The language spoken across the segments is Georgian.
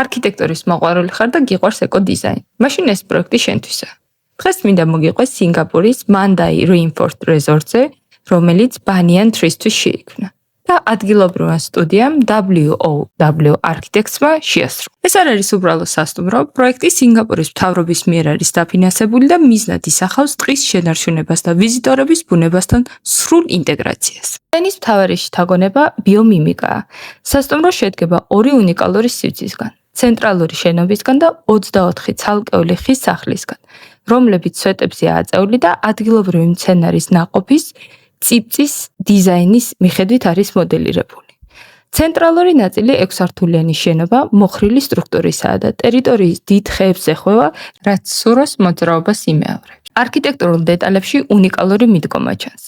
არქიტექტურის მოყვარული ხარ და გიყვარს ეკო-დიზაინი. მაშინ ეს პროექტი შენთვისაა. დღეს მინდა მოგიყვეს სინგაპურის Mandai Rainforest Resort-ზე, რომელიც Banyan Trees-თვის შეიქმნა და ადგილობრივმა სტუდიამ WOW Architects-მა შეასრულა. ეს არ არის უბრალო სასტუმრო, პროექტი სინგაპურის მთავრობის მიერ არის დაფინანსებული და მიზნად ისახავს ტყის შენარჩუნებას და ვიზიტორების ბუნებასთან სრულ ინტეგრაციას. ენის მთავარი შთაგონება ბიომიმიკაა. სასტუმრო შედგება ორი უნიკალური სივრცისგან, ცენტრალური შენობისგან და 24 ცალკეული ხის სახლისგან, რომლებიც სვეტებზეა აწეული და ადგილობრივი მცენარის ნაყოფის წიფწის დიზაინის მიხედვით არის მოდელირებული. ცენტრალური ნაწილი 6 სართულიანი შენობა მოხრილი სტრუქტურისაა და ტერიტორიის დიდ ხეებს ეხება, რაც სუროს მოძრაობას იმეორებს. არქიტექტურულ დეტალებში უნიკალური მიდგომა ჩანს.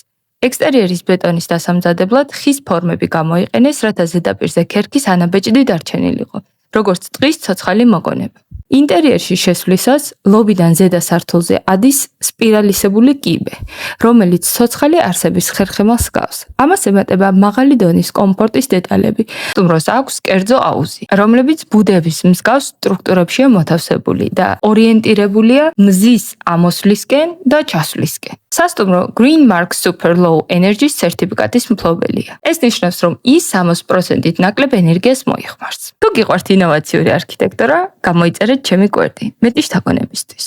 ექსტერიერის ბეტონის დასამზადებლად ხის ფორმები გამოიყენეს, რათა ზედაპირზე ქერქის ანაბეჭდი დარჩენილიყო, როგორც ტყის ცოცხალი მოგონება. ინტერიერში შესვლისას ლობიდან ზედა სართულზე ადის სპირალისებული კიბე, რომელიც ცოცხალი არსების ხერხემალს გავს. ამას ემატება მაღალი დონის კომფორტის დეტალები. სტუმროს აქვს კერძო აუზი, რომლებიც ბუდების მსგავს სტრუქტურებშია მოთავსებული და ორიენტირებულია მზის ამოსვლისკენ და ჩასვლისკენ. სასტუმრო Green Mark Super Low Energy სერტიფიკატის მფლობელია. ეს ნიშნავს, რომ ის 60%-ით ნაკლებ ენერგიას მოიხმარს. თუ გიყვართ ინოვაციური არქიტექტურა, გამოიწერეთ ჩემი კვერდი მეტი შთაგონებისთვის.